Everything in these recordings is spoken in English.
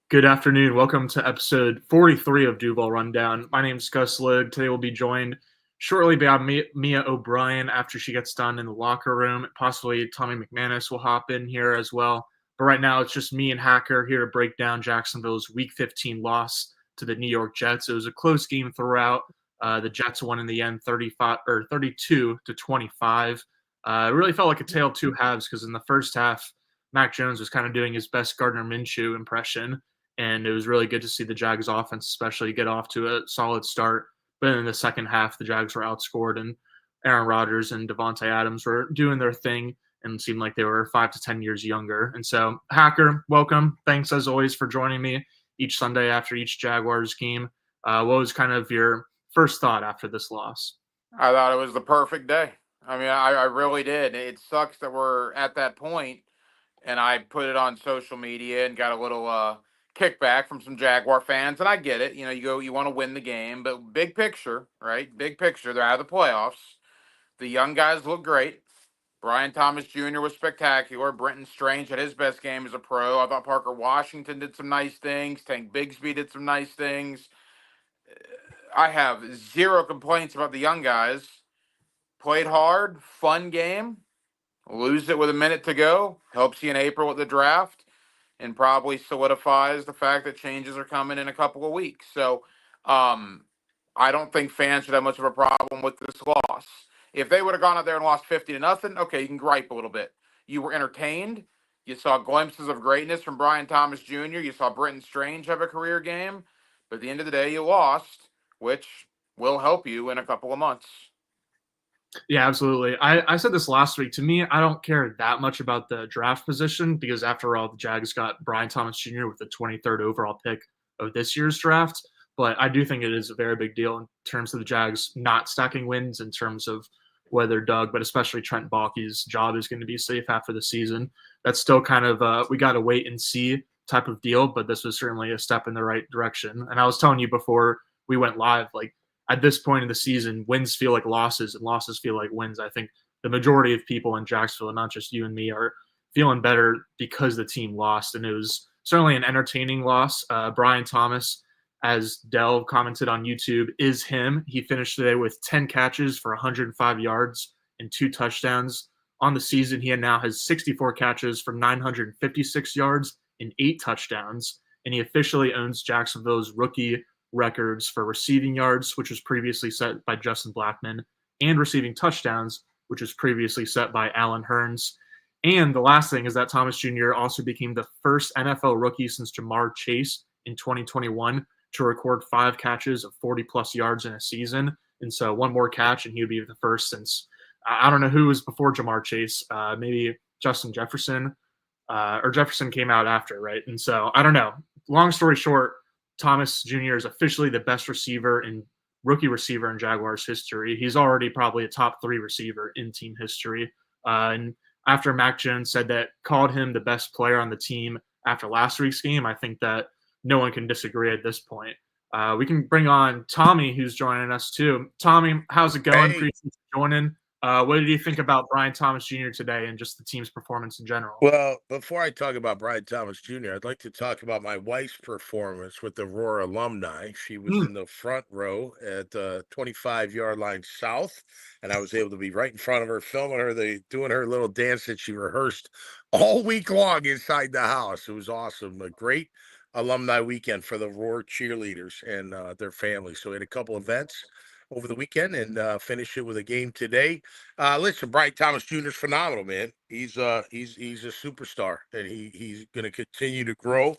Good afternoon. Welcome to episode 43 of Duval Rundown. My name is Gus Logue. Today we'll be joined shortly by Mia O'Brien after she gets done in the locker room. Possibly Tommy McManus will hop in here as well. But right now it's just me and Hacker here to break down Jacksonville's Week 15 loss to the New York Jets. It was a close game throughout. The Jets won in the end 32-25. It really felt like a tale of two halves because in the first half, Mac Jones was kind of doing his best Gardner Minshew impression. And it was really good to see the Jags offense especially get off to a solid start. But in the second half, the Jags were outscored, and Aaron Rodgers and Devontae Adams were doing their thing and seemed like they were 5 to 10 years younger. And so, Hacker, welcome. Thanks, as always, for joining me each Sunday after each Jaguars game. What was kind of your first thought after this loss? I thought it was the perfect day. I really did. It sucks that we're at that point, and I put it on social media and got a little kickback from some Jaguar fans, and I get it. You want to win the game, but big picture, right? Big picture, they're out of the playoffs. The young guys look great. Brian Thomas Jr. was spectacular. Brenton Strange had his best game as a pro. I thought Parker Washington did some nice things. Tank Bigsby did some nice things. I have zero complaints about the young guys. Played hard, fun game. Lose it with a minute to go. Helps you in April at the draft. And probably solidifies the fact that changes are coming in a couple of weeks. So I don't think fans should have much of a problem with this loss. If they would have gone out there and lost 50-0, okay, you can gripe a little bit. You were entertained. You saw glimpses of greatness from Brian Thomas Jr. You saw Brenton Strange have a career game. But at the end of the day, you lost, which will help you in a couple of months. Yeah, absolutely. I said this last week. To me, I don't care that much about the draft position because, after all, the Jags got Brian Thomas Jr. with the 23rd overall pick of this year's draft. But I do think it is a very big deal in terms of the Jags not stacking wins, in terms of whether Doug, but especially Trent Baalke's job is going to be safe after the season. That's still kind of we got to wait and see type of deal, but this was certainly a step in the right direction. And I was telling you before we went live, like, at this point in the season, wins feel like losses and losses feel like wins. I think the majority of people in Jacksonville, not just you and me, are feeling better because the team lost. And it was certainly an entertaining loss. Brian Thomas, as Dell commented on YouTube, is him. He finished today with 10 catches for 105 yards and 2 touchdowns. On the season, he now has 64 catches for 956 yards and 8 touchdowns. And he officially owns Jacksonville's rookie records for receiving yards, which was previously set by Justin Blackmon, and receiving touchdowns, which was previously set by Allen Hurns. And the last thing is that Thomas Jr. also became the first NFL rookie since Jamar Chase in 2021 to record 5 catches of 40-plus yards in a season. And so one more catch, and he would be the first since, I don't know who was before Jamar Chase, maybe Justin Jefferson, or Jefferson came out after, right? And so I don't know. Long story short, Thomas Jr. is officially the best rookie receiver in Jaguars history. He's already probably a top 3 receiver in team history. And after Mac Jones called him the best player on the team after last week's game, I think that no one can disagree at this point. We can bring on Tommy, who's joining us too. Tommy, how's it going? Hey. Appreciate you joining. What did you think about Brian Thomas Jr. today and just the team's performance in general? Well, before I talk about Brian Thomas Jr., I'd like to talk about my wife's performance with the Roar alumni. She was in the front row at the 25-yard line south, and I was able to be right in front of her, filming her, doing her little dance that she rehearsed all week long inside the house. It was awesome. A great alumni weekend for the Roar cheerleaders and their families. So we had a couple events over the weekend and finish it with a game today. Listen, Brian Thomas Jr. is phenomenal, man. He's a superstar, and he's going to continue to grow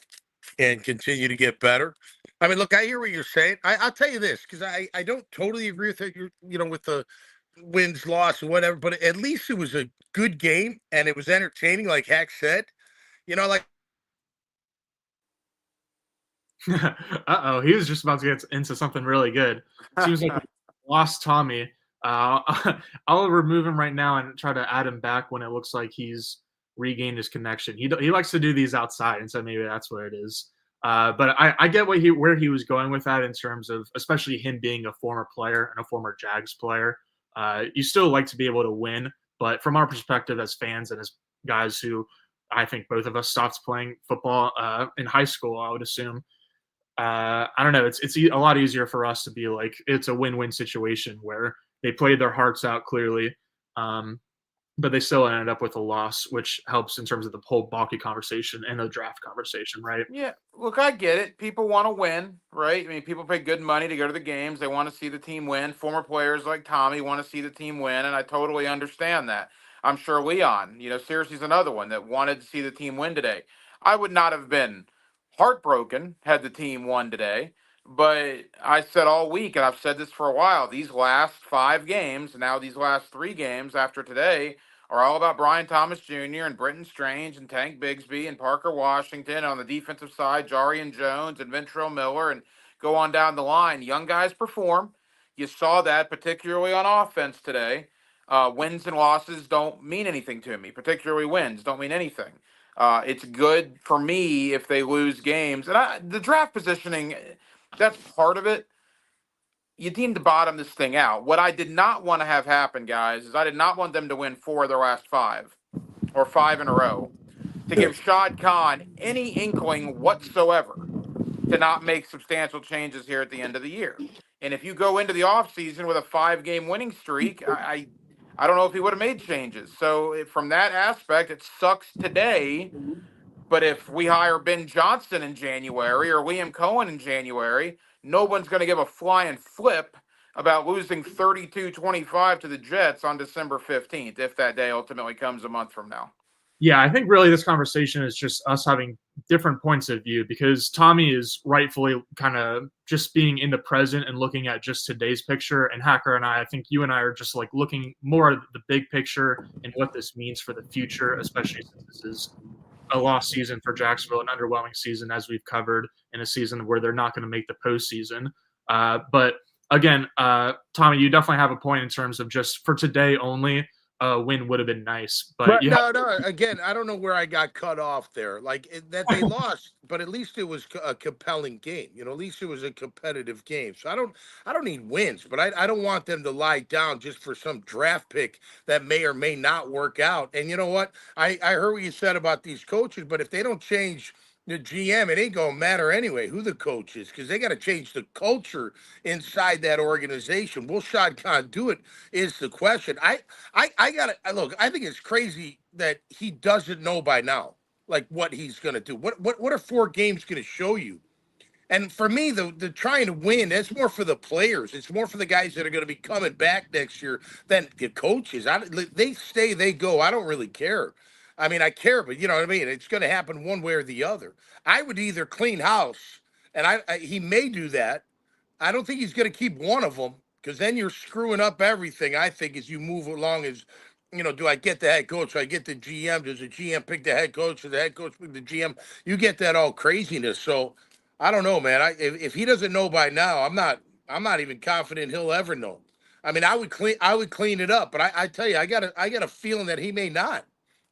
and continue to get better. I mean, look, I hear what you're saying. I'll tell you this, because I don't totally agree with it, with the wins, loss, and whatever, but at least it was a good game, and it was entertaining, like Hack said. Like, uh-oh, he was just about to get into something really good. Seems like we lost Tommy. I'll remove him right now and try to add him back when it looks like he's regained his connection. He likes to do these outside, and so maybe that's where it is. But I get where he was going with that, in terms of especially him being a former player and a former Jags player. You still like to be able to win, but from our perspective as fans and as guys who I think both of us stopped playing football in high school, I would assume. I don't know. It's a lot easier for us to be like, it's a win-win situation where they played their hearts out clearly, but they still ended up with a loss, which helps in terms of the whole Balky conversation and the draft conversation, right? Yeah, look, I get it. People want to win, right? I mean, people pay good money to go to the games. They want to see the team win. Former players like Tommy want to see the team win, and I totally understand that. I'm sure Leon, seriously, is another one that wanted to see the team win today. I would not have been heartbroken had the team won today, but I said all week, and I've said this for a while, these last 5 games, now these last 3 games after today, are all about Brian Thomas Jr. and Britton Strange and Tank Bigsby and Parker Washington. On the defensive side, Jarian Jones and Ventrell Miller, and go on down the line. Young guys perform. You saw that particularly on offense today. Wins and losses don't mean anything to me, particularly wins don't mean anything. It's good for me if they lose games. And the draft positioning, that's part of it. You need to bottom this thing out. What I did not want to have happen, guys, is I did not want them to win 4 of their last 5 or 5 in a row to give Shad Khan any inkling whatsoever to not make substantial changes here at the end of the year. And if you go into the offseason with a 5-game winning streak, I don't know if he would have made changes. So from that aspect, it sucks today. But if we hire Ben Johnson in January or Liam Cohen in January, no one's going to give a flying flip about losing 32-25 to the Jets on December 15th, if that day ultimately comes a month from now. Yeah, I think really this conversation is just us having different points of view, because Tommy is rightfully kind of just being in the present and looking at just today's picture. And Hacker and I think you and I are just like looking more at the big picture and what this means for the future, especially since this is a lost season for Jacksonville, an underwhelming season, as we've covered, in a season where they're not going to make the postseason. But again, Tommy, you definitely have a point in terms of just for today only. Win would have been nice, but no. Again, I don't know where I got cut off there. Like that they lost, but at least it was a compelling game. At least it was a competitive game. So I don't need wins, but I don't want them to lie down just for some draft pick that may or may not work out. And you know what? I heard what you said about these coaches, but if they don't change the GM, it ain't gonna matter anyway who the coach is, because they got to change the culture inside that organization. Will Shad Khan do it? Is the question. I gotta look. I think it's crazy that he doesn't know by now, like what he's gonna do. What are 4 games gonna show you? And for me, the trying to win, that's more for the players. It's more for the guys that are going to be coming back next year than the coaches. They stay, they go. I don't really care. I mean, I care, but you know what I mean? It's going to happen one way or the other. I would either clean house, and he may do that. I don't think he's going to keep one of them, because then you're screwing up everything, I think, as you move along. Do I get the head coach? Do I get the GM? Does the GM pick the head coach? Or the head coach pick the GM? You get that all craziness. So I don't know, man. If he doesn't know by now, I'm not even confident he'll ever know. I mean, I would clean it up, but I tell you, I got a feeling that he may not.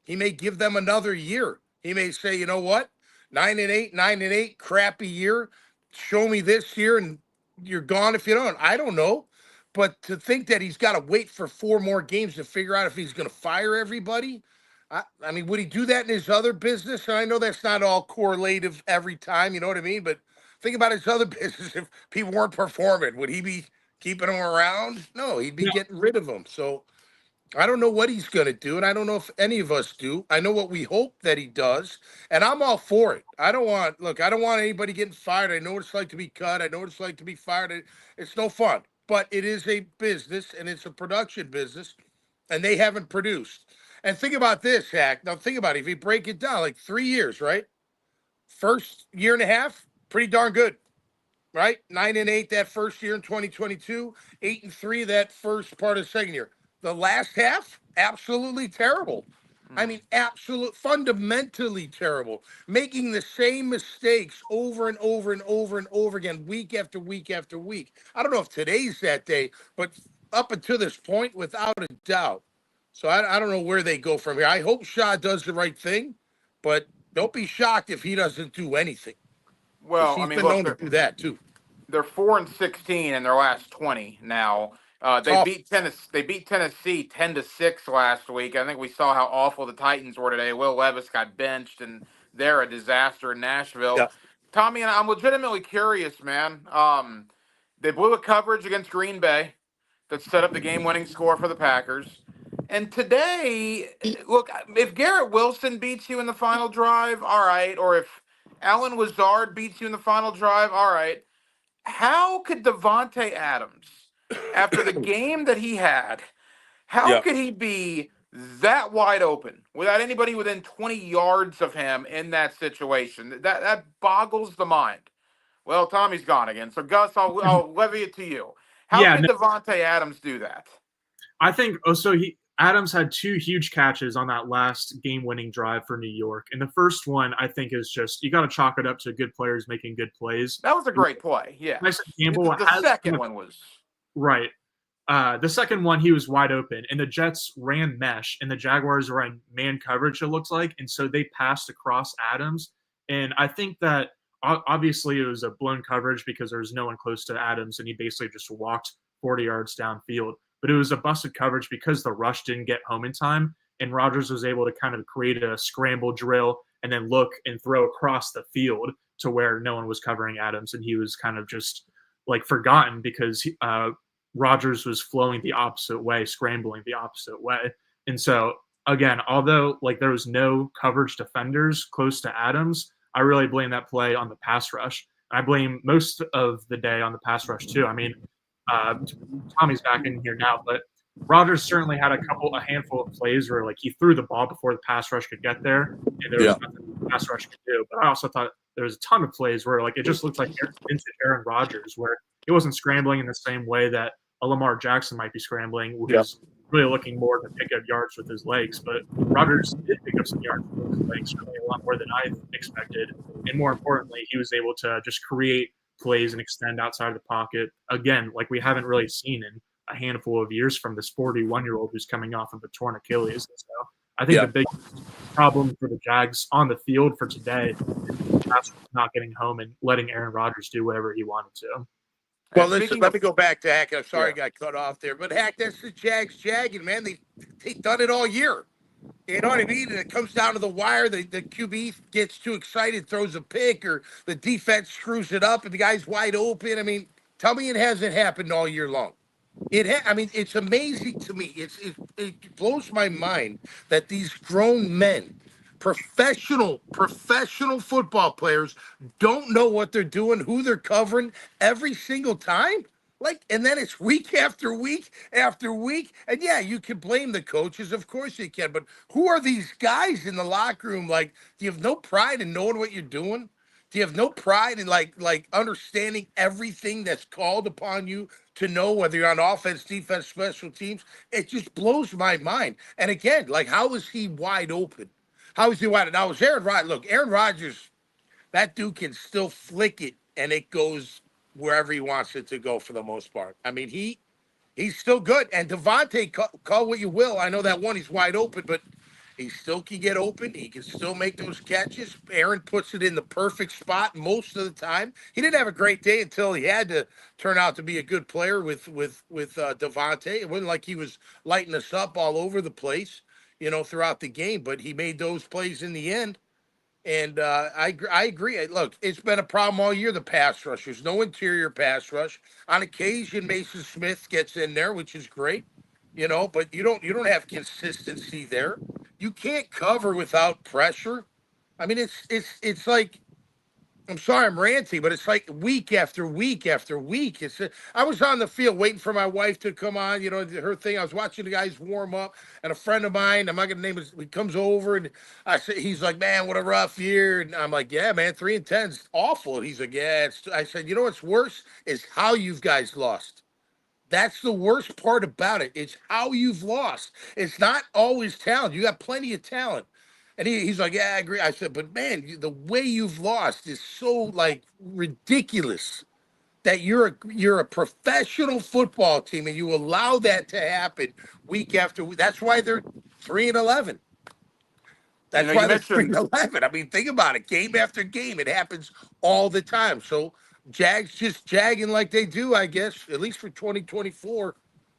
He may give them another year. He may say, you know what, 9-8, crappy year. Show me this year, and you're gone if you don't. I don't know, but to think that he's got to wait for 4 more games to figure out if he's going to fire everybody. I mean, would he do that in his other business? And I know that's not all correlative every time, you know what I mean? But think about his other business. If people weren't performing, would he be keeping them around? No, he'd be getting rid of them. So I don't know what he's going to do, and I don't know if any of us do. I know what we hope that he does, and I'm all for it. I don't want anybody getting fired. I know what it's like to be cut. I know what it's like to be fired. It's no fun, but it is a business, and it's a production business, and they haven't produced. And think about this, Hack. Now think about it. If you break it down, like 3 years, right? First year and a half, pretty darn good, right? 9-8 that first year in 2022, 8-3 that first part of the second year. The last half, absolutely terrible. I mean, fundamentally terrible. Making the same mistakes over and over and over and over again, week after week after week. I don't know if today's that day, but up until this point, without a doubt. So I don't know where they go from here. I hope Shaw does the right thing, but don't be shocked if he doesn't do anything. Well, He's been known to do that too. They're 4-16 in their last 20 now, They beat Tennessee. They beat Tennessee 10-6 last week. I think we saw how awful the Titans were today. Will Levis got benched, and they're a disaster in Nashville. Yeah. Tommy, and I'm legitimately curious, man. They blew a coverage against Green Bay that set up the game-winning score for the Packers. And today, look, if Garrett Wilson beats you in the final drive, all right. Or if Alan Lazard beats you in the final drive, all right. How could Devontae Adams, after the game that he had, how could he be that wide open without anybody within 20 yards of him in that situation? That boggles the mind. Well, Tommy's gone again. So, Gus, I'll levy it to you. How could Devontae Adams do that? I think Adams had 2 huge catches on that last game-winning drive for New York. And the first one, I think, is just you got to chalk it up to good players making good plays. That was a great play. Yeah. The second one was right. The second one, he was wide open, and the Jets ran mesh, and the Jaguars were in man coverage, it looks like, and so they passed across Adams. And I think that obviously it was a blown coverage because there was no one close to Adams, and he basically just walked 40 yards downfield. But it was a busted coverage because the rush didn't get home in time, and Rodgers was able to kind of create a scramble drill and then look and throw across the field to where no one was covering Adams, and he was kind of just like forgotten because Rodgers was flowing the opposite way, scrambling the opposite way. And so, again, although like there was no coverage defenders close to Adams, I really blame that play on the pass rush. I blame most of the day on the pass rush too. I mean, Tommy's back in here now, but Rodgers certainly had a handful of plays where like he threw the ball before the pass rush could get there, and there was nothing the pass rush could do. But I also thought there was a ton of plays where like it just looked like vintage Aaron Rodgers, where he wasn't scrambling in the same way that a Lamar Jackson might be scrambling, which is really looking more to pick up yards with his legs. But Rodgers did pick up some yards with his legs, really a lot more than I expected. And more importantly, he was able to just create plays and extend outside of the pocket. Again, like we haven't really seen in a handful of years from this 41-year-old who's coming off of a torn Achilles. So I think the big problem for the Jags on the field for today is not getting home and letting Aaron Rodgers do whatever he wanted to. Well, listen, let me go back to Hack. I'm sorry I got cut off there. But, Hack, that's the Jags jagging, man. They've done it all year. You know what I mean? And it comes down to the wire. The QB gets too excited, throws a pick, or the defense screws it up, and the guy's wide open. I mean, tell me it hasn't happened all year long. I mean, it's amazing to me. It blows my mind that these grown men, professional football players, don't know what they're doing, who they're covering every single time. Like, and then it's week after week after week. And yeah, you can blame the coaches, of course you can. But who are these guys in the locker room? Like, do you have no pride in knowing what you're doing? Do you have no pride in like understanding everything that's called upon you to know, whether you're on offense, defense, special teams? It just blows my mind. And again, like, how is he wide open? How is he wide open? Now, is Aaron Rodgers? Look, Aaron Rodgers, that dude can still flick it, and it goes wherever he wants it to go for the most part. I mean, he's still good. And Devontae, call what you will. I know that one, he's wide open, but he still can get open. He can still make those catches. Aaron puts it in the perfect spot most of the time. He didn't have a great day until he had to turn out to be a good player with Devontae. It wasn't like he was lighting us up all over the place, you know, throughout the game, but he made those plays in the end. And I agree. Look, it's been a problem all year, the pass rush. There's no interior pass rush. On occasion, Mason Smith gets in there, which is great, you know, but you don't have consistency there. You can't cover without pressure. I mean, it's like, I'm sorry I'm ranting, but it's like week after week after week. I was on the field waiting for my wife to come on, you know, her thing. I was watching the guys warm up, and a friend of mine, I'm not gonna name his, he comes over, and he's like, man, what a rough year. And I'm like, yeah, man, 3-10's awful. And he's like, yeah. I said, you know what's worse is how you guys lost. That's the worst part about it. It's how you've lost. It's not always talent. You got plenty of talent. And he's like, yeah, I agree. I said, but man, the way you've lost is so like ridiculous that you're a professional football team and you allow that to happen week after week. That's why they're 3-11. That's why they're 3-11. I mean, think about it. Game after game, it happens all the time. So Jags just jagging like they do, I guess, at least for 2024.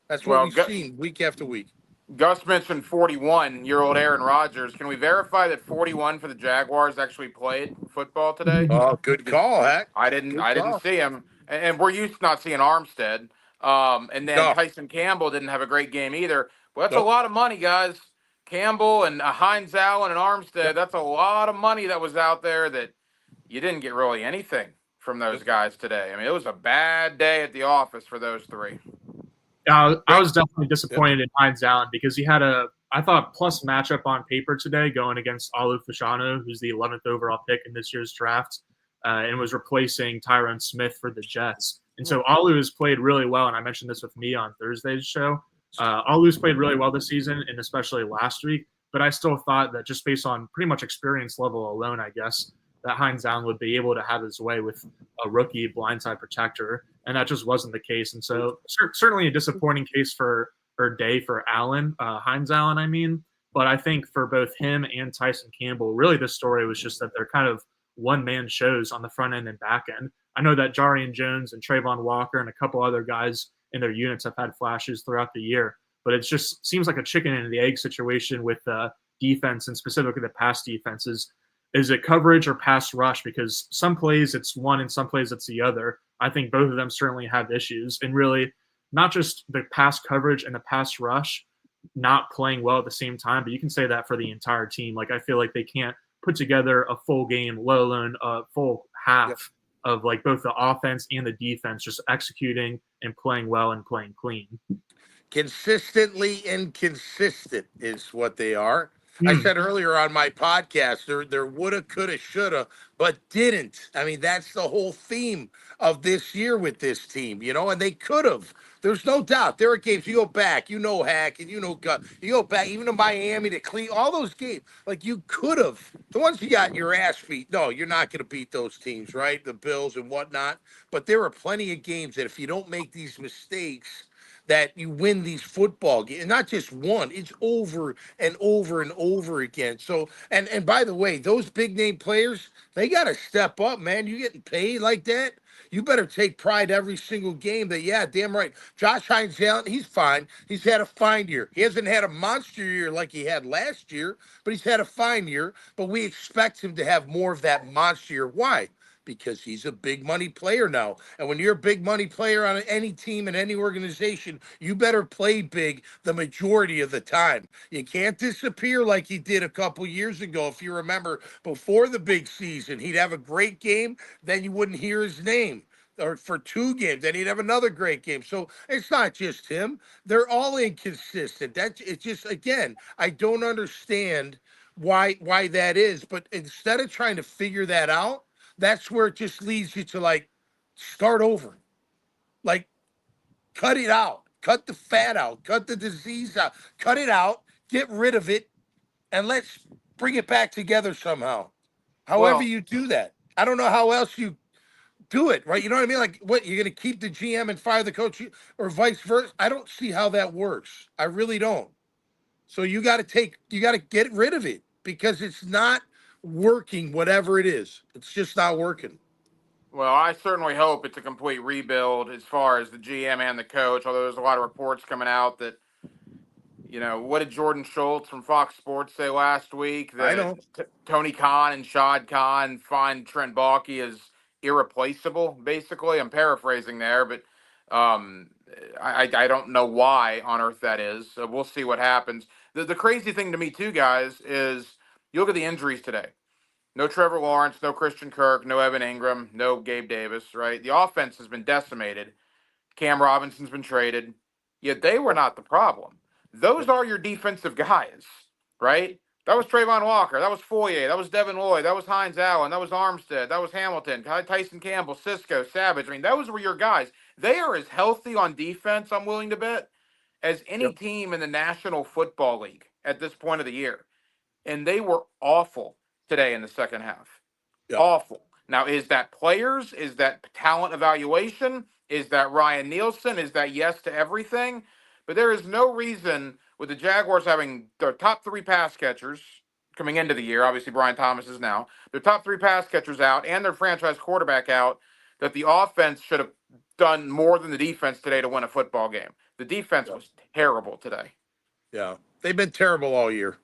That's what Well, we've seen week after week. Gus mentioned 41-year-old Aaron Rodgers. Can we verify that 41 for the Jaguars actually played football today? Oh, good call, Hack. I didn't. Good I didn't call. see him, and we're used to not seeing Armstead. And then No. Tyson Campbell didn't have a great game either. Well, that's a Nope. lot of money, guys. Campbell and Hines Allen and Armstead. Yep. That's a lot of money that was out there that you didn't get really anything from those guys today. I mean, it was a bad day at the office for those three. I was definitely disappointed in Hines Allen because he had I thought, plus matchup on paper today going against Alu Fashanu, who's the 11th overall pick in this year's draft, and was replacing Tyrone Smith for the Jets. And so Alu has played really well, and I mentioned this with me on Thursday's show. Alu's played really well this season, and especially last week, but I still thought that just based on pretty much experience level alone, I guess, that Hines Allen would be able to have his way with a rookie blindside protector, and that just wasn't the case. And so certainly a disappointing case for day for Allen, Hines Allen, I mean. But I think for both him and Tyson Campbell, really the story was just that they're kind of one-man shows on the front end and back end. I know that Jarian Jones and Trayvon Walker and a couple other guys in their units have had flashes throughout the year, but it just seems like a chicken and the egg situation with defense, and specifically the pass defenses. Is it coverage or pass rush? Because some plays it's one and some plays it's the other. I think both of them certainly have issues, and really not just the pass coverage and the pass rush not playing well at the same time, but you can say that for the entire team. Like, I feel like they can't put together a full game, let alone a full half of like both the offense and the defense just executing and playing well and playing clean. Consistently inconsistent is what they are. I said earlier on my podcast, there woulda, coulda, shoulda, but didn't. I mean, that's the whole theme of this year with this team, and they could have. There's no doubt. There are games you go back, Hack, and you go back even to Miami, to Cleveland, all those games. Like, you could have. The ones you got your ass beat, no, you're not going to beat those teams, right? The Bills and whatnot. But there are plenty of games that if you don't make these mistakes, that you win these football games, and not just one, it's over and over and over again. So, and by the way, those big name players, they got to step up, man. You getting paid like that? You better take pride every single game that, yeah, damn right. Josh Hines Allen, he's fine. He's had a fine year. He hasn't had a monster year like he had last year, but he's had a fine year. But we expect him to have more of that monster year. Why? Because he's a big money player now. And when you're a big money player on any team in any organization, you better play big the majority of the time. You can't disappear like he did a couple years ago. If you remember, before the big season, he'd have a great game, then you wouldn't hear his name. Or for 2 games, then he'd have another great game. So it's not just him. They're all inconsistent. It's just, again, I don't understand why that is. But instead of trying to figure that out, that's where it just leads you to, like, start over. Like, cut it out. Cut the fat out. Cut the disease out. Cut it out. Get rid of it. And let's bring it back together somehow. However you do that. I don't know how else you do it, right? You know what I mean? Like, what, you're going to keep the GM and fire the coach, or vice versa? I don't see how that works. I really don't. So you got to get rid of it, because it's not working, whatever it is. It's just not working. Well, I certainly hope it's a complete rebuild as far as the GM and the coach, although there's a lot of reports coming out that, what did Jordan Schultz from Fox Sports say last week? That I know. Tony Khan and Shad Khan find Trent Baalke as irreplaceable, basically. I'm paraphrasing there, but I don't know why on earth that is. So we'll see what happens. The crazy thing to me, too, guys, is you look at the injuries today. No Trevor Lawrence, no Christian Kirk, no Evan Ingram, no Gabe Davis, right? The offense has been decimated. Cam Robinson's been traded. Yet they were not the problem. Those are your defensive guys, right? That was Trayvon Walker. That was Foye. That was Devin Lloyd. That was Hines Allen. That was Armstead. That was Hamilton. Tyson Campbell, Cisco, Savage. I mean, those were your guys. They are as healthy on defense, I'm willing to bet, as any team in the National Football League at this point of the year. And they were awful today in the second half. Yep. Awful. Now, is that players? Is that talent evaluation? Is that Ryan Nielsen? Is that yes to everything? But there is no reason with the Jaguars having their top 3 pass catchers coming into the year, obviously Brian Thomas is now, their top 3 pass catchers out and their franchise quarterback out, that the offense should have done more than the defense today to win a football game. The defense was terrible today. Yeah. They've been terrible all year.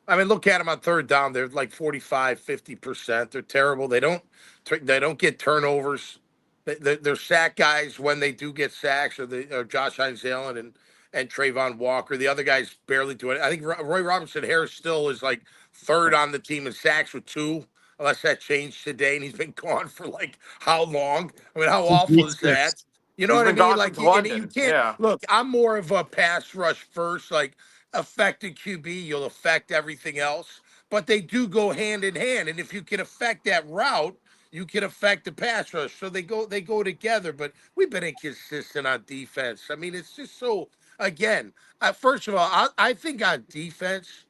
I mean, look at them on third down. They're like 45, 50%. They're terrible. They don't get turnovers. They're sack guys when they do get sacks, or Josh Hines Allen and Trayvon Walker. The other guys barely do it. I think Roy Robinson Harris still is like third on the team in sacks with 2, unless that changed today, and he's been gone for like how long? I mean, how awful is that? You know He's what I been mean? gone Like since you London. can't Yeah. look. I'm more of a pass rush first, like affected QB. You'll affect everything else, but they do go hand in hand. And if you can affect that route, you can affect the pass rush. So they go together. But we've been inconsistent on defense. I mean, it's just so. Again, first of all, I think on defense,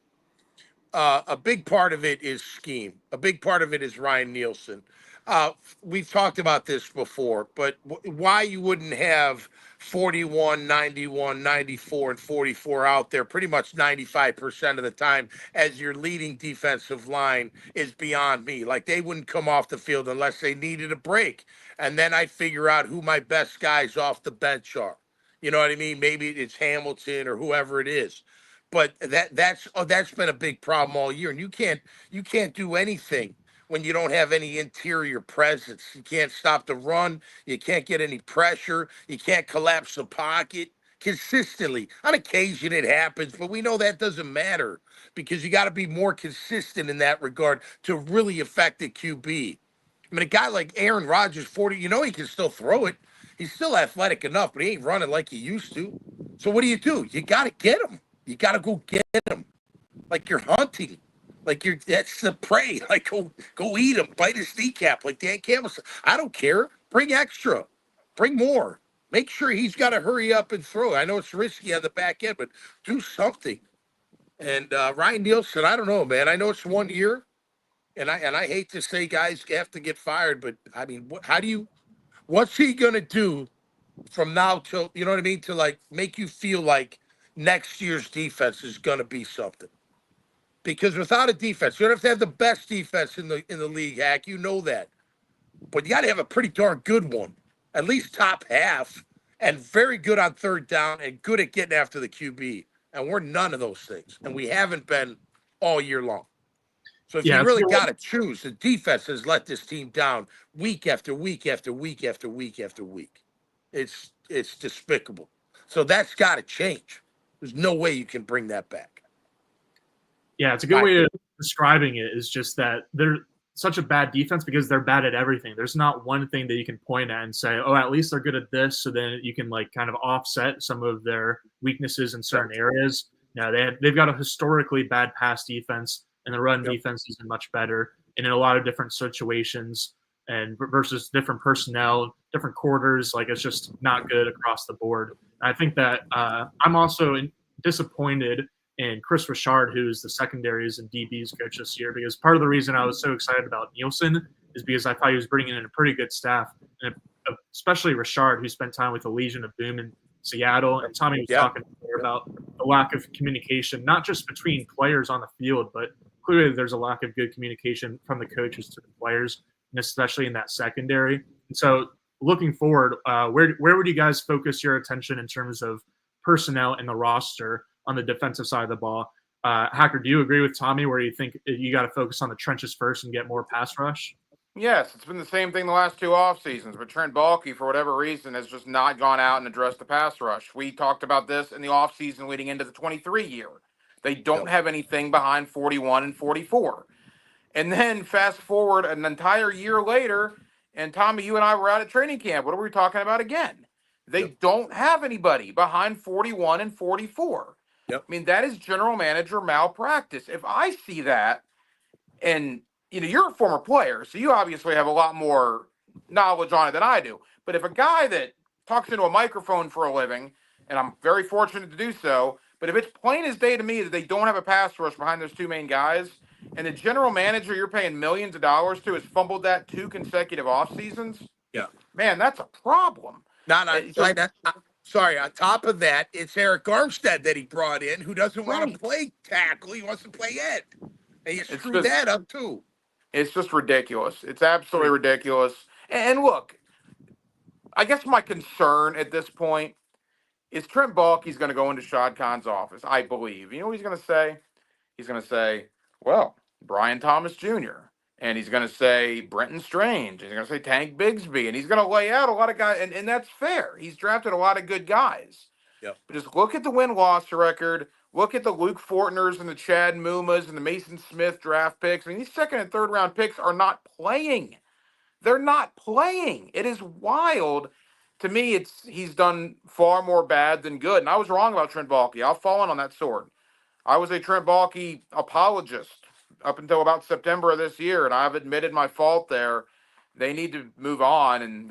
a big part of it is scheme. A big part of it is Ryan Nielsen. We've talked about this before, but why you wouldn't have 41, 91, 94, and 44 out there pretty much 95% of the time as your leading defensive line is beyond me. Like, they wouldn't come off the field unless they needed a break. And then I'd figure out who my best guys off the bench are. You know what I mean? Maybe it's Hamilton or whoever it is. But that's been a big problem all year. And you can't do anything when you don't have any interior presence. You can't stop the run. You can't get any pressure. You can't collapse the pocket consistently. On occasion it happens, but we know that doesn't matter because you got to be more consistent in that regard to really affect the QB. I mean, a guy like Aaron Rodgers, 40, he can still throw it. He's still athletic enough, but he ain't running like he used to. So what do? You got to get him. You got to go get him. Like you're hunting. That's the prey. Like, go eat him. Bite his kneecap like Dan Campbell said. I don't care. Bring extra. Bring more. Make sure he's got to hurry up and throw. I know it's risky on the back end, but do something. And Ryan Nielsen, I don't know, man. I know it's 1 year. And I hate to say guys have to get fired, but I mean, what's he gonna do from now till, you know what I mean, to like make you feel like next year's defense is gonna be something? Because without a defense, you don't have to have the best defense in the league, Hack. You know that, but you got to have a pretty darn good one, at least top half, and very good on third down and good at getting after the QB. And we're none of those things, and we haven't been all year long. So if you really got to choose, the defense has let this team down week after week after week after week after week. It's despicable. So that's got to change. There's no way you can bring that back. Yeah, it's a good way of describing it is just that they're such a bad defense because they're bad at everything. There's not one thing that you can point at and say, oh, at least they're good at this. So then you can like kind of offset some of their weaknesses in certain areas. Now they've got a historically bad pass defense, and the run defense isn't much better. And in a lot of different situations and versus different personnel, different quarters, like it's just not good across the board. And I think that I'm also disappointed in Chris Richard, who's the secondaries and DBs coach this year, because part of the reason I was so excited about Nielsen is because I thought he was bringing in a pretty good staff, and especially Richard, who spent time with the Legion of Boom in Seattle. And Tommy was talking about the lack of communication, not just between players on the field, but clearly there's a lack of good communication from the coaches to the players, and especially in that secondary. And so looking forward, where would you guys focus your attention in terms of personnel in the roster on the defensive side of the ball? Hacker, do you agree with Tommy where you think you got to focus on the trenches first and get more pass rush? Yes, it's been the same thing the last 2 off seasons, but Trent Baalke, for whatever reason, has just not gone out and addressed the pass rush. We talked about this in the off season leading into the 23 year. They don't have anything behind 41 and 44. And then fast forward an entire year later, and Tommy, you and I were out at training camp. What are we talking about again? They don't have anybody behind 41 and 44. I mean, that is general manager malpractice. If I see that, and you're a former player, so you obviously have a lot more knowledge on it than I do. But if a guy that talks into a microphone for a living, and I'm very fortunate to do so, but if it's plain as day to me that they don't have a pass rush behind those 2 main guys, and the general manager you're paying millions of dollars to has fumbled that 2 consecutive off seasons, man, that's a problem. Sorry, on top of that, it's Eric Armstead that he brought in, who doesn't want to play tackle. He wants to play end. And you screwed that up, too. It's just ridiculous. It's absolutely ridiculous. And look, I guess my concern at this point is Trent Baalke's going to go into Shad Khan's office, I believe. You know what he's going to say? He's going to say, well, Brian Thomas Jr., and he's going to say Brenton Strange, and he's going to say Tank Bigsby, and he's going to lay out a lot of guys, and that's fair. He's drafted a lot of good guys. Yep. But just look at the win-loss record. Look at the Luke Fortners and the Chad Mumas and the Mason Smith draft picks. I mean, these second and third round picks are not playing. They're not playing. It is wild. To me, he's done far more bad than good. And I was wrong about Trent Baalke. I've fallen on that sword. I was a Trent Baalke apologist up until about September of this year, and I've admitted my fault there. They need to move on, and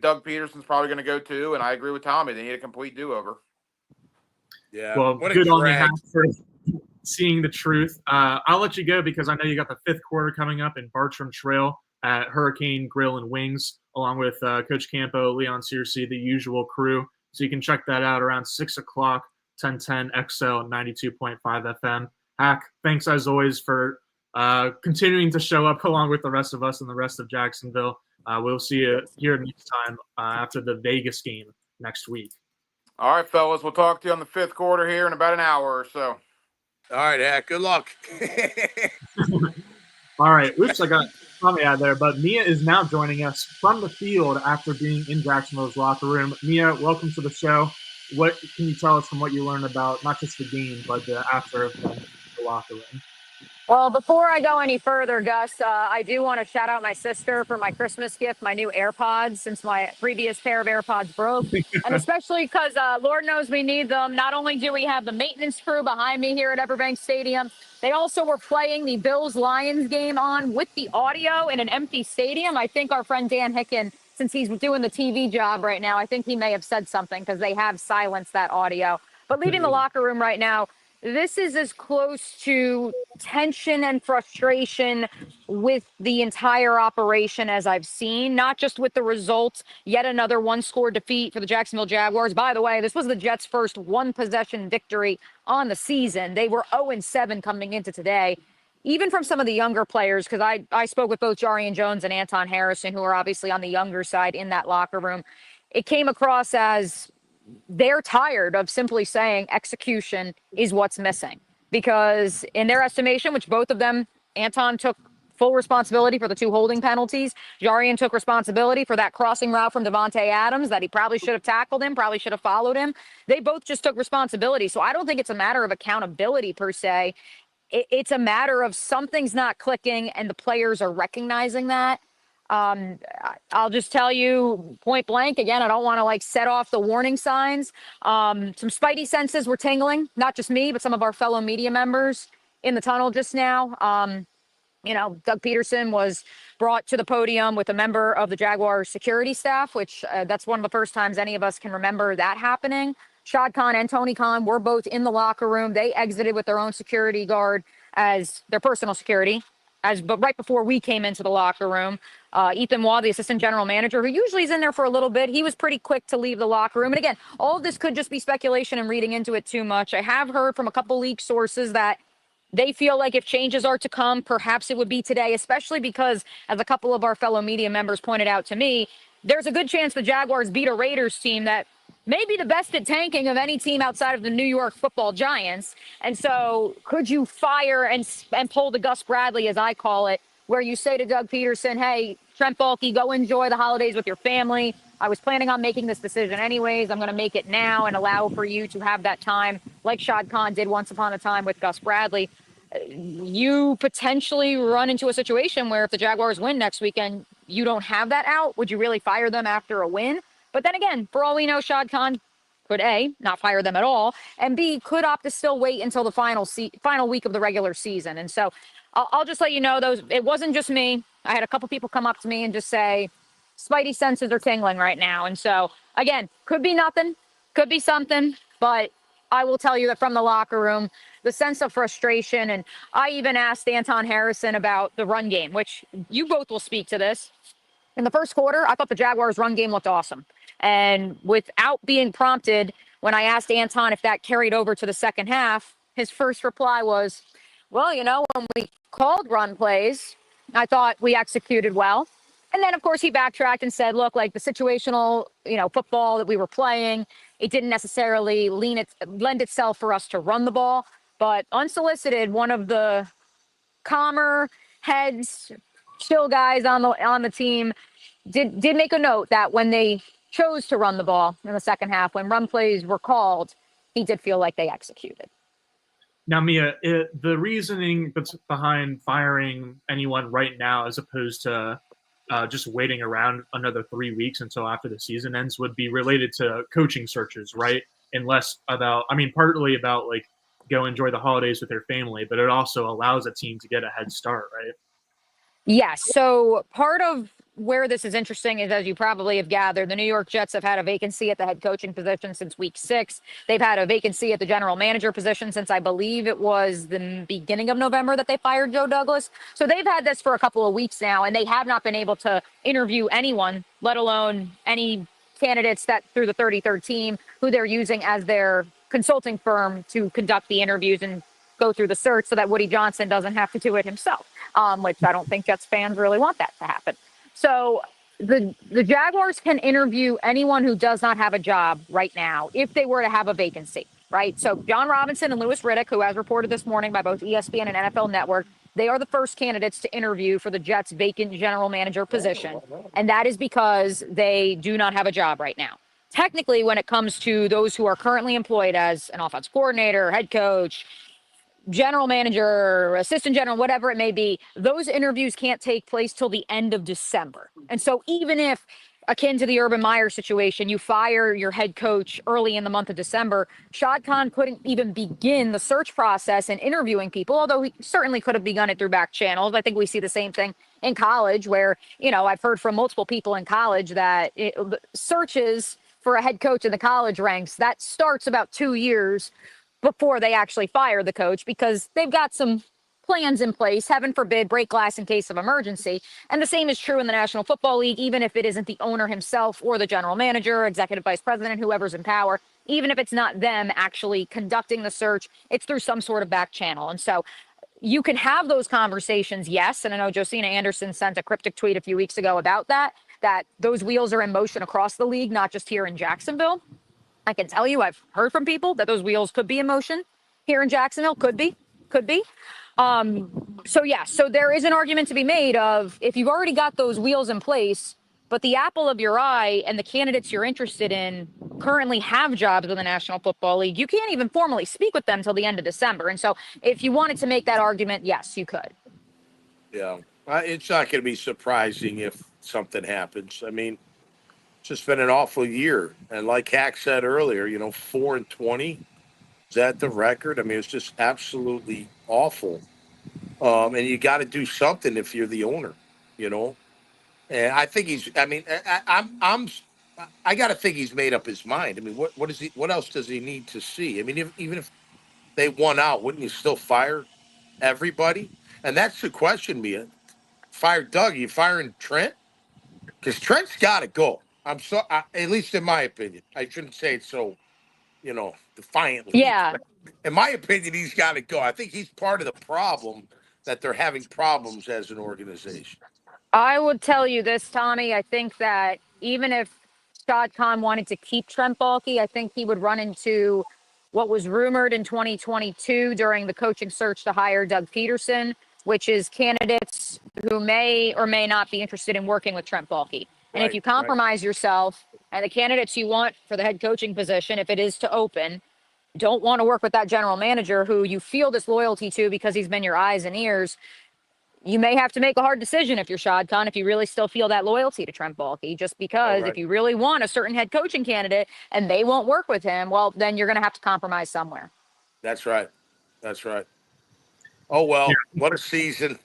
Doug Pederson's probably going to go too, and I agree with Tommy. They need a complete do-over. Yeah. Well, what good a on you, drag. Hack, for seeing the truth. I'll let you go because I know you got the fifth quarter coming up in Bartram Trail at Hurricane Grill and Wings, along with Coach Campo, Leon Searcy, the usual crew. So you can check that out around 6 o'clock, 1010 XL 92.5 FM. Hack, thanks as always for continuing to show up along with the rest of us and the rest of Jacksonville. We'll see you here next time after the Vegas game next week. All right, fellas, we'll talk to you on the fifth quarter here in about an hour or so. All right, Hack. Good luck. All right. Oops, I got Tommy out there. But Mia is now joining us from the field after being in Jacksonville's locker room. Mia, welcome to the show. What can you tell us from what you learned about not just the game, but the after of the locker room? Well, before I go any further, Gus, I do want to shout out my sister for my Christmas gift, my new AirPods, since my previous pair of AirPods broke. And especially because Lord knows we need them. Not only do we have the maintenance crew behind me here at Everbank Stadium, they also were playing the Bills-Lions game on with the audio in an empty stadium. I think our friend Dan Hicken, since he's doing the TV job right now, I think he may have said something because they have silenced that audio. But leaving the locker room right now, this is as close to tension and frustration with the entire operation as I've seen, not just with the results, yet another one-score defeat for the Jacksonville Jaguars. By the way, this was the Jets' first one-possession victory on the season. They were 0-7 coming into today. Even from some of the younger players, because I spoke with both Jarian Jones and Anton Harrison, who are obviously on the younger side in that locker room, it came across as they're tired of simply saying execution is what's missing, because in their estimation, which both of them, Anton took full responsibility for the 2 holding penalties. Jarian took responsibility for that crossing route from Devontae Adams that he probably should have tackled him, probably should have followed him. They both just took responsibility. So I don't think it's a matter of accountability per se. It's a matter of something's not clicking and the players are recognizing that. I'll just tell you point blank again, I don't want to set off the warning signs. Some spidey senses were tingling, not just me, but some of our fellow media members in the tunnel just now. Doug Pederson was brought to the podium with a member of the Jaguars security staff, which that's one of the first times any of us can remember that happening. Shad Khan and Tony Khan were both in the locker room. They exited with their own security guard as their personal security. But right before we came into the locker room, Ethan Waugh, the assistant general manager, who usually is in there for a little bit, he was pretty quick to leave the locker room. And again, all of this could just be speculation and reading into it too much. I have heard from a couple leak sources that they feel like if changes are to come, perhaps it would be today, especially because, as a couple of our fellow media members pointed out to me, there's a good chance the Jaguars beat a Raiders team that may be the best at tanking of any team outside of the New York Football Giants. And so could you fire and pull the Gus Bradley, as I call it, where you say to Doug Pederson, hey, Trent Baalke, go enjoy the holidays with your family. I was planning on making this decision anyways. I'm going to make it now and allow for you to have that time like Shad Khan did once upon a time with Gus Bradley. You potentially run into a situation where if the Jaguars win next weekend, you don't have that out. Would you really fire them after a win? But then again, for all we know, Shad Khan could A, not fire them at all, and B, could opt to still wait until the final week of the regular season. And so I'll just let you know, it wasn't just me. I had a couple people come up to me and just say, spidey senses are tingling right now. And so, again, could be nothing, could be something, but I will tell you that from the locker room, the sense of frustration, and I even asked Anton Harrison about the run game, which you both will speak to this. In the first quarter, I thought the Jaguars' run game looked awesome. And without being prompted, when I asked Anton if that carried over to the second half, his first reply was, well, when we called run plays, I thought we executed well. And then, of course, he backtracked and said, look, like the situational, football that we were playing, it didn't necessarily lend itself for us to run the ball. But unsolicited, one of the calmer heads, chill guys on the team did make a note that when they chose to run the ball in the second half, when run plays were called, he did feel like they executed. Now, Mia, the reasoning that's behind firing anyone right now as opposed to just waiting around another 3 weeks until after the season ends would be related to coaching searches, right? And less about, partly about like go enjoy the holidays with your family, but it also allows a team to get a head start, right? Yes. So part of where this is interesting is, as you probably have gathered, the New York Jets have had a vacancy at the head coaching position since week 6. They've had a vacancy at the general manager position since I believe it was the beginning of November that they fired Joe Douglas. So they've had this for a couple of weeks now, and they have not been able to interview anyone, let alone any candidates that through the 33rd team who they're using as their consulting firm to conduct the interviews and go through the search so that Woody Johnson doesn't have to do it himself, which I don't think Jets fans really want that to happen. So the Jaguars can interview anyone who does not have a job right now if they were to have a vacancy, right? So John Robinson and Louis Riddick, who as reported this morning by both ESPN and NFL Network, they are the first candidates to interview for the Jets' vacant general manager position. And that is because they do not have a job right now. Technically, when it comes to those who are currently employed as an offense coordinator, head coach, general manager, assistant general, whatever it may be, those interviews can't take place till the end of December. And so even if, akin to the Urban Meyer situation, you fire your head coach early in the month of December, Shad Khan couldn't even begin the search process and interviewing people, although he certainly could have begun it through back channels. I think we see the same thing in college where, I've heard from multiple people in college that searches for a head coach in the college ranks, that starts about 2 years before they actually fire the coach because they've got some plans in place, heaven forbid, break glass in case of emergency. And the same is true in the National Football League, even if it isn't the owner himself or the general manager, executive vice president, whoever's in power, even if it's not them actually conducting the search, it's through some sort of back channel. And so you can have those conversations, yes. And I know Josina Anderson sent a cryptic tweet a few weeks ago about that those wheels are in motion across the league, not just here in Jacksonville. I can tell you, I've heard from people that those wheels could be in motion here in Jacksonville. Could be. So there is an argument to be made of if you've already got those wheels in place, but the apple of your eye and the candidates you're interested in currently have jobs with the National Football League, you can't even formally speak with them till the end of December. And so if you wanted to make that argument, yes, you could. Yeah, it's not going to be surprising if something happens. It's just been an awful year. And like Hack said earlier, 4-20, is that the record? It's just absolutely awful. And you got to do something if you're the owner, And I think I got to think he's made up his mind. What else does he need to see? Even if they won out, wouldn't you still fire everybody? And that's the question, Mia. Fire Doug, you firing Trent? Because Trent's got to go. At least in my opinion. I shouldn't say it so, defiantly. Yeah. In my opinion, he's got to go. I think he's part of the problem that they're having problems as an organization. I would tell you this, Tommy. I think that even if Shad Khan wanted to keep Trent Baalke, I think he would run into what was rumored in 2022 during the coaching search to hire Doug Pederson, which is candidates who may or may not be interested in working with Trent Baalke. And if you compromise yourself and the candidates you want for the head coaching position, if it is to open, don't want to work with that general manager who you feel this loyalty to because he's been your eyes and ears, you may have to make a hard decision if you're Shad Khan, if you really still feel that loyalty to Trent Baalke, just because if you really want a certain head coaching candidate and they won't work with him, well, then you're going to have to compromise somewhere. That's right. Oh, well, what a season.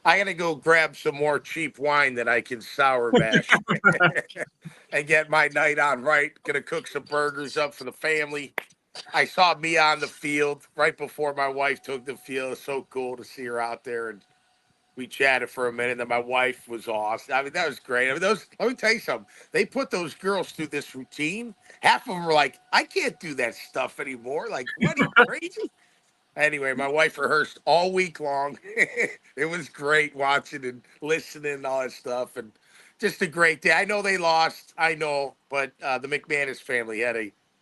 I got to go grab some more cheap wine that I can sour mash and get my night on right. Going to cook some burgers up for the family. I saw Mia on the field right before my wife took the field. It was so cool to see her out there, and we chatted for a minute. And my wife was awesome. That was great. Let me tell you something. They put those girls through this routine. Half of them were like, I can't do that stuff anymore. Like, what, are you crazy? Anyway, my wife rehearsed all week long. It was great watching and listening and all that stuff. And just a great day. I know they lost. I know, but the McManus family had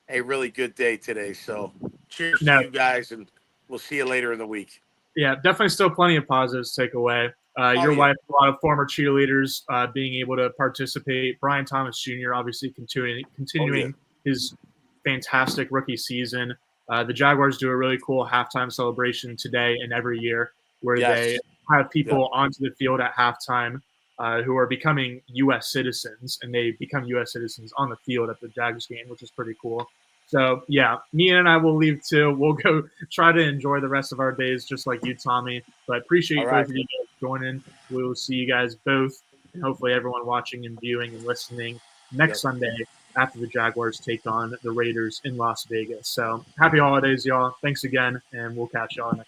a really good day today. So cheers No. to you guys, and we'll see you later in the week. Yeah, definitely still plenty of positives to take away. Your yeah. wife, a lot of former cheerleaders being able to participate. Brian Thomas Jr. obviously continuing his fantastic rookie season. The Jaguars do a really cool halftime celebration today and every year where they have people onto the field at halftime who are becoming U.S. citizens, and they become U.S. citizens on the field at the Jags game, which is pretty cool. So, yeah, Mia and I will leave too. We'll go try to enjoy the rest of our days just like you, Tommy. But appreciate both of you guys joining. We will see you guys both, and hopefully everyone watching and viewing and listening next Sunday after the Jaguars take on the Raiders in Las Vegas. So, happy holidays, y'all. Thanks again, and we'll catch y'all next